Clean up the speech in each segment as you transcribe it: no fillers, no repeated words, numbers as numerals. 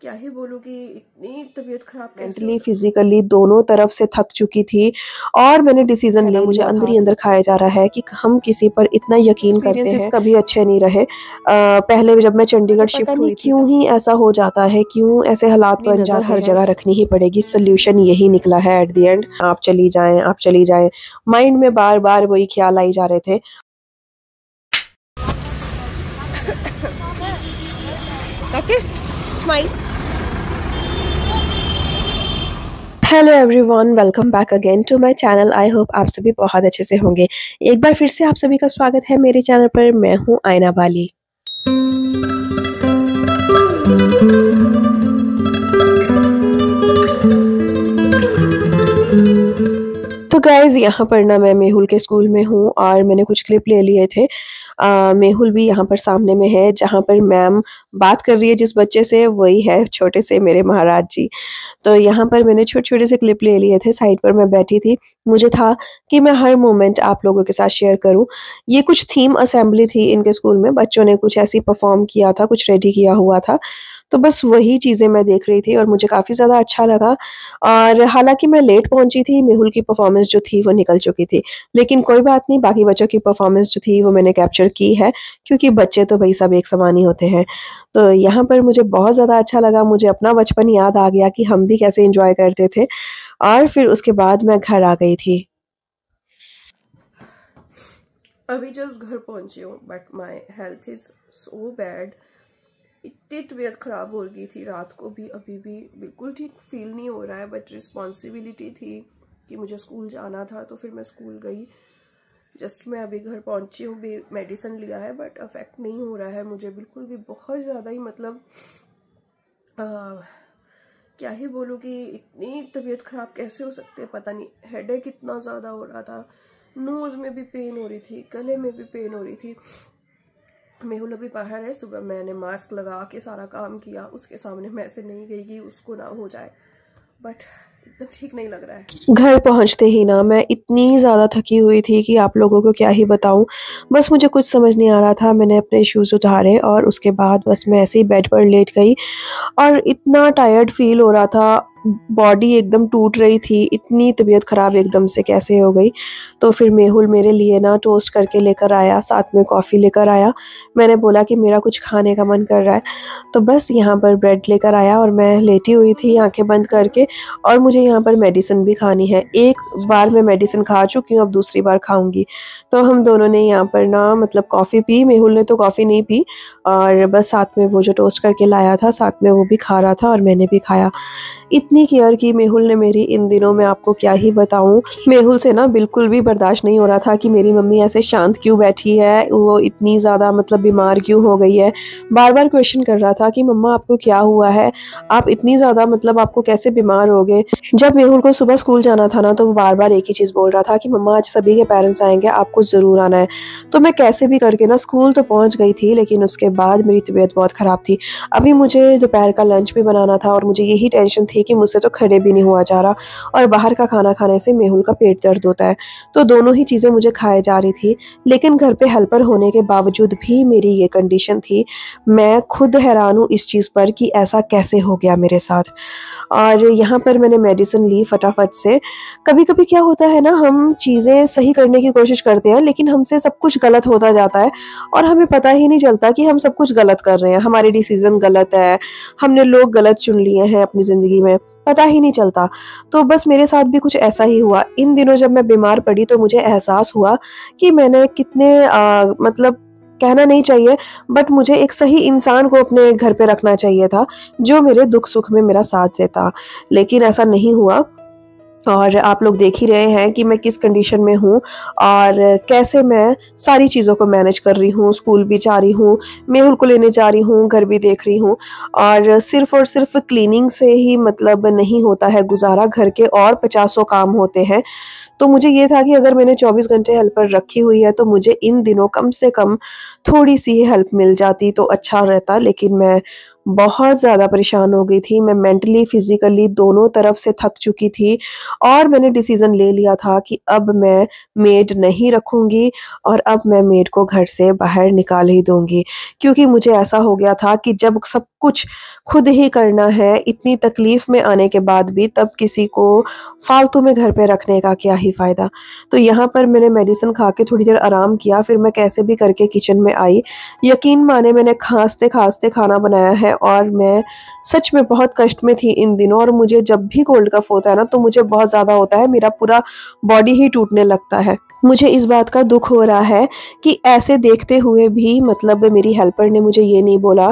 क्या ही बोलूँ कि इतनी तबीयत खराब कैसे मेंटली फिजिकली दोनों तरफ से थक चुकी थी और मैंने डिसीजन ले मुझे अंदर ही अंदर खाया जा रहा है कि हम किसी पर इतना यकीन करते हैं। कभी अच्छे नहीं रहे। पहले जब मैं चंडीगढ़ शिफ्ट हुई थी क्यों ही ऐसा हो जाता है, क्यों ऐसे हालात बन जाते हैं। हर जगह रखनी ही पड़ेगी, सोल्यूशन यही निकला है एट द एंड। आप चली जाएं, आप चली जाएं, माइंड में बार बार वही ख्याल आई जा रहे थे। Okay smile. Hello everyone, welcome back again to my channel. I hope आप सभी बहुत अच्छे से होंगे। एक बार फिर से आप सभी का स्वागत है मेरे चैनल पर। मैं हूं आयना बाली। तो गाइज यहाँ पर ना मैं मेहुल के स्कूल में हूँ और मैंने कुछ क्लिप ले लिए थे। मेहुल भी यहाँ पर सामने में है, जहाँ पर मैम बात कर रही है जिस बच्चे से, वही है छोटे से मेरे महाराज जी। तो यहाँ पर मैंने छोटे छोटे से क्लिप ले लिए थे। साइड पर मैं बैठी थी, मुझे था कि मैं हर मोमेंट आप लोगों के साथ शेयर करूँ। ये कुछ थीम असेंबली थी इनके स्कूल में, बच्चों ने कुछ ऐसी परफॉर्म किया था, कुछ रेडी किया हुआ था। तो बस वही चीज़ें मैं देख रही थी और मुझे काफ़ी ज़्यादा अच्छा लगा। और हालाँकि मैं लेट पहुँची थी, मेहुल की परफ़ॉर्मेंस जो थी वो निकल चुकी थी। लेकिन कोई बात नहीं, बाकी बच्चों की परफ़ॉर्मेंस जो थी वो मैंने कैप्चर की है, क्योंकि बच्चे तो भई सब एक समान ही होते हैं। तो यहाँ पर मुझे बहुत ज़्यादा अच्छा लगा, मुझे अपना बचपन याद आ गया कि हम भी कैसे एन्जॉय करते थे। और फिर उसके बाद मैं घर आ गई थी। अभी जस्ट घर पहुंची हूँ but my health is so bad. इतनी तबीयत ख़राब हो गई थी रात को भी, अभी भी बिल्कुल ठीक फील नहीं हो रहा है। बट रिस्पॉन्सिबिलिटी थी कि मुझे स्कूल जाना था, तो फिर मैं स्कूल गई। जस्ट मैं अभी घर पहुंची हूँ, मेडिसिन लिया है बट अफेक्ट नहीं हो रहा है मुझे बिल्कुल भी। बहुत ज़्यादा ही मतलब क्या ही बोलूँ कि इतनी तबीयत ख़राब कैसे हो सकती है पता नहीं। हेडेक इतना ज़्यादा हो रहा था, नोज़ में भी पेन हो रही थी, गले में भी पेन हो रही थी। मेहुल अभी बाहर है, सुबह मैंने मास्क लगा के सारा काम किया, उसके सामने मैं ऐसे नहीं गई कि उसको ना हो जाए, बट एकदम ठीक नहीं लग रहा है। घर पहुंचते ही ना मैं इतनी ज़्यादा थकी हुई थी कि आप लोगों को क्या ही बताऊं। बस मुझे कुछ समझ नहीं आ रहा था। मैंने अपने शूज़ उतारे और उसके बाद बस मैं ऐसे ही बेड पर लेट गई और इतना टायर्ड फील हो रहा था, बॉडी एकदम टूट रही थी। इतनी तबीयत ख़राब एकदम से कैसे हो गई। तो फिर मेहुल मेरे लिए ना टोस्ट करके लेकर आया, साथ में कॉफ़ी लेकर आया। मैंने बोला कि मेरा कुछ खाने का मन कर रहा है, तो बस यहाँ पर ब्रेड लेकर आया और मैं लेटी हुई थी आंखें बंद करके। और मुझे यहाँ पर मेडिसिन भी खानी है। एक बार मैं मेडिसिन खा चुकी हूँ, अब दूसरी बार खाऊंगी। तो हम दोनों ने यहाँ पर ना मतलब कॉफ़ी पी। मेहुल ने तो कॉफ़ी नहीं पी और बस साथ में वो जो टोस्ट करके लाया था साथ में वो भी खा रहा था और मैंने भी खाया। इतनी केयर की मेहुल ने मेरी इन दिनों, मैं आपको क्या ही बताऊं। मेहुल से ना बिल्कुल भी बर्दाश्त नहीं हो रहा था कि मेरी मम्मी ऐसे शांत क्यों बैठी है, वो इतनी ज़्यादा मतलब बीमार क्यों हो गई है। बार बार क्वेश्चन कर रहा था कि मम्मा आपको क्या हुआ है, आप इतनी ज़्यादा मतलब आपको कैसे बीमार हो गए। जब मेहुल को सुबह स्कूल जाना था ना, तो वो बार बार एक ही चीज़ बोल रहा था कि मम्मा आज सभी के पेरेंट्स आएंगे, आपको ज़रूर आना है। तो मैं कैसे भी करके ना स्कूल तो पहुँच गई थी, लेकिन उसके बाद मेरी तबीयत बहुत ख़राब थी। अभी मुझे दोपहर का लंच भी बनाना था और मुझे यही टेंशन थी कि मुझसे तो खड़े भी नहीं हुआ जा रहा, और बाहर का खाना खाने से मेहुल का पेट दर्द होता है। तो दोनों ही चीज़ें मुझे खाए जा रही थी, लेकिन घर पे हेल्पर होने के बावजूद भी मेरी ये कंडीशन थी। मैं खुद हैरान हूँ इस चीज़ पर कि ऐसा कैसे हो गया मेरे साथ। और यहाँ पर मैंने मेडिसिन ली फटाफट से। कभी-कभी क्या होता है ना, हम चीज़ें सही करने की कोशिश करते हैं लेकिन हमसे सब कुछ गलत होता जाता है और हमें पता ही नहीं चलता कि हम सब कुछ गलत कर रहे हैं, हमारे डिसीज़न गलत है, हमने लोग गलत चुन लिए हैं अपनी ज़िंदगी में, पता ही नहीं चलता। तो बस मेरे साथ भी कुछ ऐसा ही हुआ। इन दिनों जब मैं बीमार पड़ी तो मुझे एहसास हुआ कि मैंने कितने मतलब कहना नहीं चाहिए, बट मुझे एक सही इंसान को अपने घर पे रखना चाहिए था, जो मेरे दुख-सुख में मेरा साथ देता। लेकिन ऐसा नहीं हुआ और आप लोग देख ही रहे हैं कि मैं किस कंडीशन में हूँ और कैसे मैं सारी चीज़ों को मैनेज कर रही हूँ। स्कूल भी जा रही हूँ, मेहुल को लेने जा रही हूँ, घर भी देख रही हूँ, और सिर्फ़ क्लीनिंग से ही मतलब नहीं होता है गुज़ारा, घर के और पचासों काम होते हैं। तो मुझे ये था कि अगर मैंने 24 घंटे हेल्पर रखी हुई है तो मुझे इन दिनों कम से कम थोड़ी-सी हेल्प मिल जाती तो अच्छा रहता, लेकिन मैं बहुत ज़्यादा परेशान हो गई थी। मैं मेंटली, फिज़िकली दोनों तरफ से थक चुकी थी और मैंने डिसीज़न ले लिया था कि अब मैं मेड नहीं रखूँगी और अब मैं मेड को घर से बाहर निकाल ही दूँगी। क्योंकि मुझे ऐसा हो गया था कि जब सब कुछ खुद ही करना है, इतनी तकलीफ़ में आने के बाद भी, तब किसी को फालतू में घर पे रखने का क्या ही फ़ायदा। तो यहाँ पर मैंने मेडिसिन खा के थोड़ी देर आराम किया, फिर मैं कैसे भी करके किचन में आई। यकीन माने मैंने खाँसते-खाँसते खाना बनाया है और मैं सच में बहुत कष्ट में थी इन दिनों। और मुझे जब भी कोल्ड कफ़ होता है ना, तो मुझे बहुत ज़्यादा होता है, मेरा पूरा बॉडी ही टूटने लगता है। मुझे इस बात का दुःख हो रहा है कि ऐसे देखते हुए भी मतलब मेरी हेल्पर ने मुझे ये नहीं बोला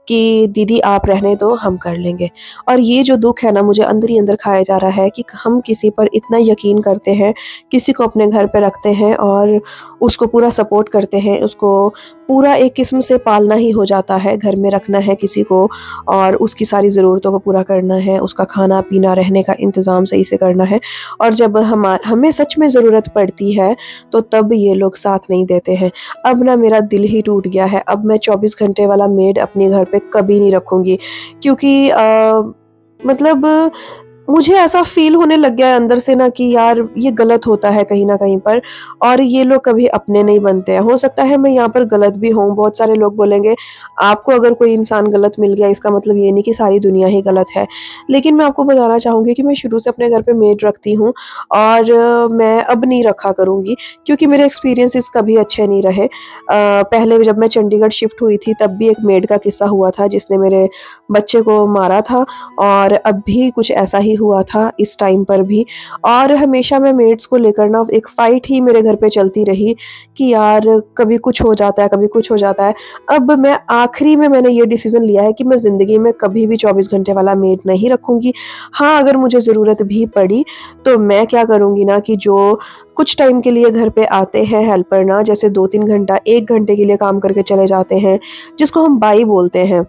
कि दीदी आप रहने दो, हम कर लेंगे। और ये जो दुःख है ना, मुझे अंदर ही अंदर खाया जा रहा है कि हम किसी पर इतना यकीन करते हैं, किसी को अपने घर पे रखते हैं और उसको पूरा सपोर्ट करते हैं, उसको पूरा एक किस्म से पालना ही हो जाता है। घर में रखना है किसी को और उसकी सारी ज़रूरतों को पूरा करना है, उसका खाना-पीना, रहने का इंतज़ाम सही से करना है। और जब हमें सच में ज़रूरत पड़ती है, तो तब ये लोग साथ नहीं देते हैं। अब ना मेरा दिल ही टूट गया है। अब मैं 24 घंटे वाला मेड अपने घर पे कभी नहीं रखूँगी, क्योंकि मतलब मुझे ऐसा फ़ील होने लग गया है अंदर से ना कि यार ये गलत होता है कहीं न कहीं पर, और ये लोग कभी अपने नहीं बनते हैं। हो सकता है मैं यहाँ पर गलत भी हूँ। बहुत सारे लोग बोलेंगे आपको अगर कोई इंसान गलत मिल गया, इसका मतलब ये नहीं कि सारी दुनिया ही गलत है। लेकिन मैं आपको बताना चाहूँगी कि मैं शुरू से अपने घर पे मेड रखती हूँ और मैं अब नहीं रखा करूँगी, क्योंकि मेरे एक्सपीरियंसेस कभी अच्छे नहीं रहे। पहले जब मैं चंडीगढ़ शिफ्ट हुई थी, तब भी एक मेड का किस्सा हुआ था जिसने मेरे बच्चे को मारा था, और अब भी कुछ ऐसा ही हुआ था इस टाइम पर भी। और हमेशा मैं मेड्स को लेकर ना एक फ़ाइट ही मेरे घर पे चलती रही कि यार कभी कुछ हो जाता है, कभी कुछ हो जाता है। अब मैं आखिरी में मैंने ये डिसीज़न लिया है कि मैं ज़िंदगी में कभी भी 24 घंटे वाला मेड नहीं रखूँगी। हाँ, अगर मुझे ज़रूरत भी पड़ी तो मैं क्या करूँगी ना कि जो कुछ टाइम के लिए घर पे आते हैं हेल्पर ना, जैसे 2-3 घंटा, 1 घंटे के लिए काम करके चले जाते हैं, जिसको हम बाई बोलते हैं,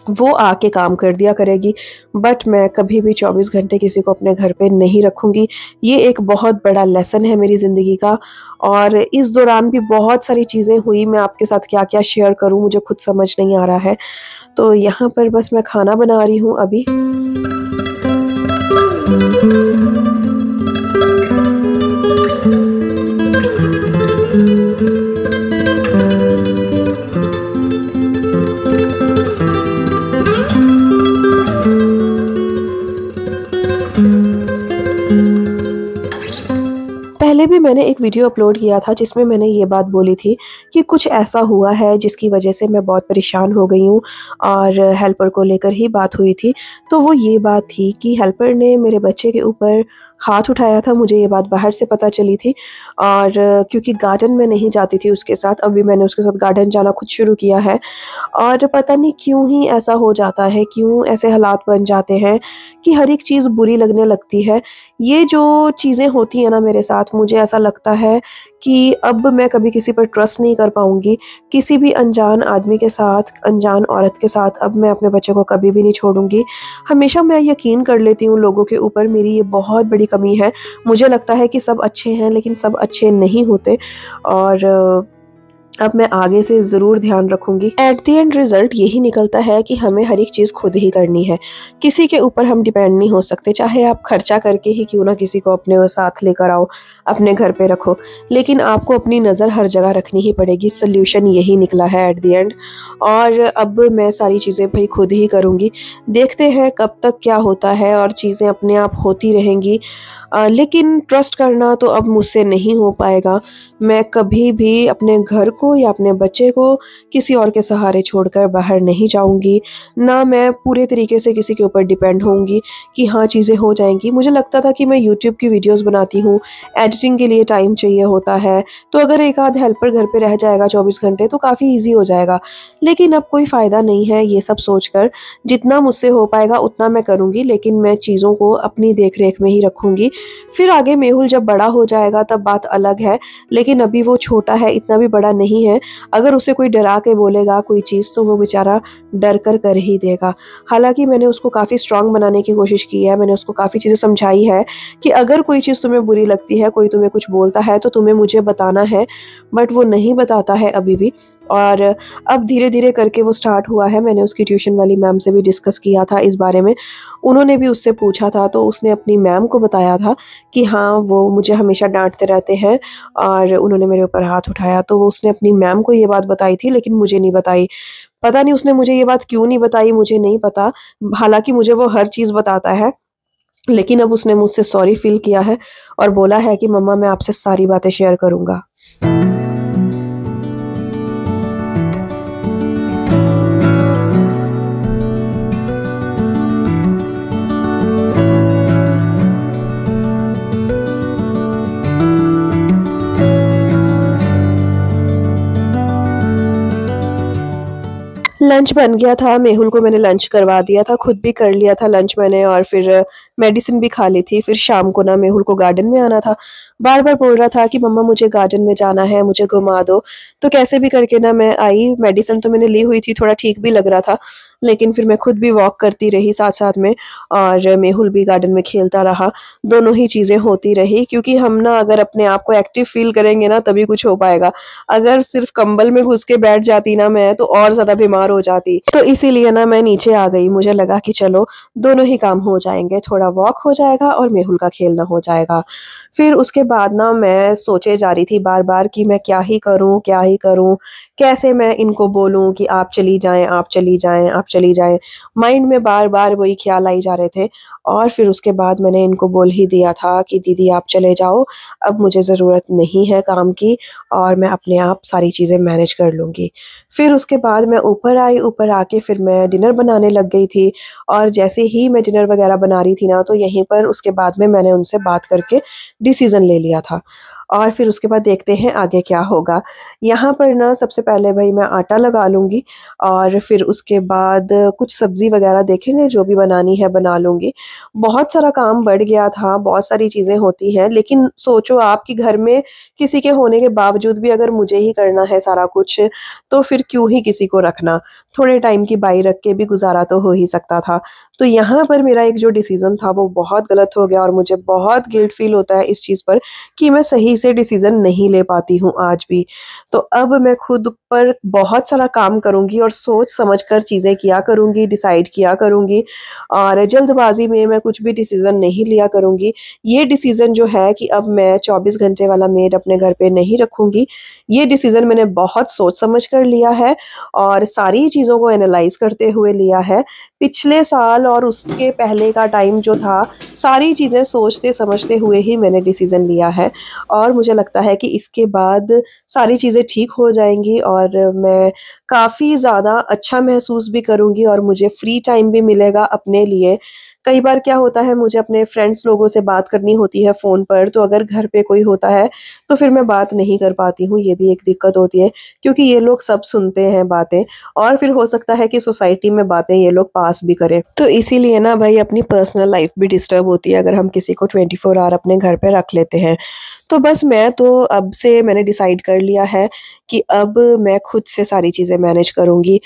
वो आके काम कर दिया करेगी। बट मैं कभी भी 24 घंटे किसी को अपने घर पे नहीं रखूँगी। ये एक बहुत बड़ा लेसन है मेरी ज़िंदगी का। और इस दौरान भी बहुत सारी चीज़ें हुई, मैं आपके साथ क्या-क्या शेयर करूँ मुझे खुद समझ नहीं आ रहा है। तो यहाँ पर बस मैं खाना बना रही हूँ अभी। पहले भी मैंने एक वीडियो अपलोड किया था जिसमें मैंने ये बात बोली थी कि कुछ ऐसा हुआ है जिसकी वजह से मैं बहुत परेशान हो गई हूँ, और हेल्पर को लेकर ही बात हुई थी। तो वो ये बात थी कि हेल्पर ने मेरे बच्चे के ऊपर हाथ उठाया था। मुझे ये बात बाहर से पता चली थी, और क्योंकि गार्डन में नहीं जाती थी उसके साथ, अभी मैंने उसके साथ गार्डन जाना खुद शुरू किया है। और पता नहीं क्यों ही ऐसा हो जाता है, क्यों ऐसे हालात बन जाते हैं कि हर एक चीज़ बुरी लगने लगती है। ये जो चीज़ें होती हैं ना मेरे साथ, मुझे ऐसा लगता है कि अब मैं कभी किसी पर ट्रस्ट नहीं कर पाऊँगी। किसी भी अनजान आदमी के साथ, अनजान औरत के साथ अब मैं अपने बच्चे को कभी भी नहीं छोड़ूँगी। हमेशा मैं यकीन कर लेती हूँ लोगों के ऊपर, मेरी ये बहुत बड़ी कमी है। मुझे लगता है कि सब अच्छे हैं, लेकिन सब अच्छे नहीं होते। और अब मैं आगे से ज़रूर ध्यान रखूँगी। एट द एंड रिज़ल्ट यही निकलता है कि हमें हर एक चीज़ खुद ही करनी है। किसी के ऊपर हम डिपेंड नहीं हो सकते, चाहे आप खर्चा करके ही क्यों ना किसी को अपने साथ लेकर आओ, अपने घर पे रखो। लेकिन आपको अपनी नज़र हर जगह रखनी ही पड़ेगी। सॉल्यूशन यही निकला है एट द एंड। और अब मैं सारी चीज़ें भाई खुद ही करूँगी। देखते हैं कब तक क्या होता है, और चीज़ें अपने आप होती रहेंगी। लेकिन ट्रस्ट करना तो अब मुझसे नहीं हो पाएगा। मैं कभी भी अपने घर को या अपने बच्चे को किसी और के सहारे छोड़कर बाहर नहीं जाऊँगी। ना मैं पूरे तरीके से किसी के ऊपर डिपेंड होऊँगी कि हाँ चीज़ें हो जाएँगी। मुझे लगता था कि मैं यूट्यूब की वीडियोज़ बनाती हूँ, एडिटिंग के लिए टाइम चाहिए होता है, तो अगर एक आध हेल्पर घर पे रह जाएगा 24 घंटे तो काफ़ी ईज़ी हो जाएगा। लेकिन अब कोई फ़ायदा नहीं है ये सब सोचकर। जितना मुझसे हो पाएगा उतना मैं करूँगी, लेकिन मैं चीज़ों को अपनी देख-रेख में ही रखूँगी। फिर आगे मेहुल जब बड़ा हो जाएगा तब बात अलग है, लेकिन अभी वो छोटा है, इतना भी बड़ा नहीं है। अगर उसे कोई डरा के बोलेगा कोई चीज़ तो वो बेचारा डर कर ही देगा। हालाँकि मैंने उसको काफ़ी स्ट्रॉन्ग बनाने की कोशिश की है, मैंने उसको काफ़ी चीज़ें समझाई है कि अगर कोई चीज़ तुम्हें बुरी लगती है, कोई तुम्हें कुछ बोलता है तो तुम्हें मुझे बताना है, बट वो नहीं बताता है अभी भी। और अब धीरे-धीरे करके वो स्टार्ट हुआ है। मैंने उसकी ट्यूशन वाली मैम से भी डिस्कस किया था इस बारे में। उन्होंने भी उससे पूछा था तो उसने अपनी मैम को बताया था कि हाँ, वो मुझे हमेशा डाँटते रहते हैं और उन्होंने मेरे ऊपर हाथ उठाया। तो वो उसने अपनी मैम को ये बात बताई थी लेकिन मुझे नहीं बताई। पता नहीं उसने मुझे ये बात क्यों नहीं बताई, मुझे नहीं पता। हालाँकि मुझे वो हर चीज़ बताता है। लेकिन अब उसने मुझसे सॉरी फ़ील किया है और बोला है कि मम्मा मैं आपसे सारी बातें शेयर करूँगा। लंच बन गया था, मेहुल को मैंने लंच करवा दिया था, खुद भी कर लिया था लंच मैंने और फिर मेडिसिन भी खा ली थी। फिर शाम को ना मेहुल को गार्डन में आना था। बार-बार बोल रहा था कि मम्मा मुझे गार्डन में जाना है, मुझे घुमा दो। तो कैसे भी करके ना मैं आई, मेडिसिन तो मैंने ली हुई थी, थोड़ा ठीक भी लग रहा था। लेकिन फिर मैं खुद भी वॉक करती रही साथ-साथ में और मेहुल भी गार्डन में खेलता रहा। दोनों ही चीज़ें होती रही क्योंकि हम ना अगर अपने आप को एक्टिव फ़ील करेंगे ना तभी कुछ हो पाएगा। अगर सिर्फ़ कंबल में घुस के बैठ जाती ना मैं तो और ज़्यादा बीमार हो जाती। तो इसीलिए ना मैं नीचे आ गई। मुझे लगा कि चलो दोनों ही काम हो जाएँगे, थोड़ा वॉक हो जाएगा और मेहुल का खेलना हो जाएगा। फिर उसके बाद ना मैं सोचे जा रही थी बार-बार कि मैं क्या ही करूँ, क्या ही करूँ? कैसे मैं इनको बोलूँ कि आप चली जाएँ, आप चली जाएँ, आप चली जाएँ? माइंड में बार-बार वही ख़्याल आई जा रहे थे और फिर उसके बाद मैंने इनको बोल ही दिया था कि दीदी आप चले जाओ, अब मुझे ज़रूरत नहीं है काम की और मैं अपने आप सारी चीज़ें मैनेज कर लूँगी। फिर उसके बाद मैं ऊपर आई, ऊपर आके फिर मैं डिनर बनाने लग गई थी और जैसे ही मैं डिनर वग़ैरह बना रही थी ना, तो यहीं पर उसके बाद में मैंने उनसे बात करके डिसीज़न ले लिया था और फिर उसके बाद देखते हैं आगे क्या होगा। यहाँ पर ना सबसे पहले भई मैं आटा लगा लूँगी और फिर उसके बाद कुछ सब्ज़ी वग़ैरह देखेंगे जो भी बनानी है बना लूँगी। बहुत सारा काम बढ़ गया था, बहुत सारी चीज़ें होती हैं, लेकिन सोचो आप कि घर में किसी के होने के बावजूद भी अगर मुझे ही करना है सारा कुछ, तो फिर क्यों ही किसी को रखना? थोड़े टाइम की बाई रख के भी गुज़ारा तो हो ही सकता था। तो यहाँ पर मेरा एक जो डिसीज़न था वो बहुत गलत हो गया और मुझे बहुत गिल्ट फ़ील होता है इस चीज़ पर कि मैं सही से डिसीज़न नहीं ले पाती हूँ आज भी। तो अब मैं खुद पर बहुत सारा काम करूँगी और सोच समझ कर चीज़ें किया करूँगी, डिसाइड किया करूँगी और जल्दबाज़ी में मैं कुछ भी डिसीज़न नहीं लिया करूँगी। ये डिसीज़न जो है कि अब मैं 24 घंटे वाला मेड अपने घर पे नहीं रखूँगी, ये डिसीज़न मैंने बहुत सोच समझ कर लिया है और सारी चीज़ों को एनालाइज़ करते हुए लिया है। पिछले साल और उसके पहले का टाइम जो था, सारी चीज़ें सोचते समझते हुए ही मैंने डिसीज़न लिया है और मुझे लगता है कि इसके बाद सारी चीज़ें ठीक हो जाएँगी और मैं काफ़ी ज़्यादा अच्छा महसूस भी करूँगी और मुझे फ्री टाइम भी मिलेगा अपने लिए। कई बार क्या होता है मुझे अपने फ्रेंड्स लोगों से बात करनी होती है फ़ोन पर, तो अगर घर पे कोई होता है, तो फिर मैं बात नहीं कर पाती हूँ, ये भी एक दिक्कत होती है क्योंकि ये लोग सब सुनते हैं बातें और फिर हो सकता है कि सोसाइटी में बातें ये लोग पास भी करें। तो इसीलिए ना भई अपनी पर्सनल लाइफ़ भी डिस्टर्ब होती है अगर हम किसी को 24 आवर अपने घर पे रख लेते हैं। तो बस मैं तो अब से मैंने डिसाइड कर लिया है कि अब मैं खुद से सारी चीज़ें मैनेज करूँगी।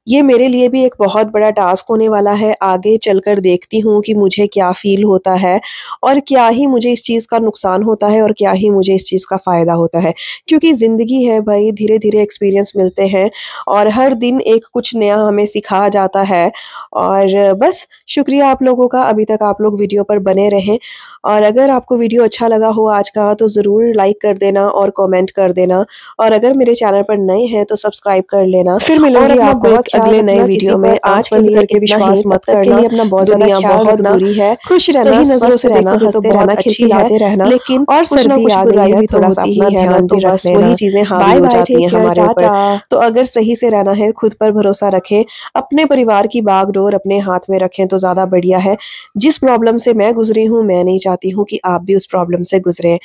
ये मेरे लिए भी एक बहुत बड़ा टास्क होने वाला है, आगे चलकर देखती हूँ कि मुझे क्या फ़ील होता है और क्या ही मुझे इस चीज़ का नुकसान होता है और क्या ही मुझे इस चीज़ का फ़ायदा होता है। क्योंकि ज़िंदगी है भई, धीरे-धीरे एक्सपीरियंस मिलते हैं और हर दिन एक कुछ नया हमें सिखाया जाता है और बस शुक्रिया आप लोगों का, अभी तक आप लोग वीडियो पर बने रहें और अगर आपको वीडियो अच्छा लगा हो आज का तो ज़रूर लाइक कर देना और कमेंट कर देना और अगर मेरे चैनल पर नए हैं तो सब्सक्राइब कर लेना। फिर मिलूँगी आपको एक अगले नए वीडियो में। आज के लिए करके विश्वास मत करना, अपना बहुत ज़्यादा ख्याल रखना, बुरी है, खुश रहना, नज़रों से रहना, हँसते रहना, खिलखिलाते रहना, लेकिन और सर्दी आ गई है, थोड़ा सा अपना ध्यान भी रख लेना। वही चीज़ें हावी हो जाती हैं हमारे ऊपर। तो अगर सही से रहना है, खुद पर भरोसा रखें, अपने परिवार की बागडोर अपने हाथ में रखें तो ज़्यादा बढ़िया है। जिस प्रॉब्लम से मैं गुज़री हूँ, मैं नहीं चाहती हूँ कि आप भी उस प्रॉब्लम से गुज़रें।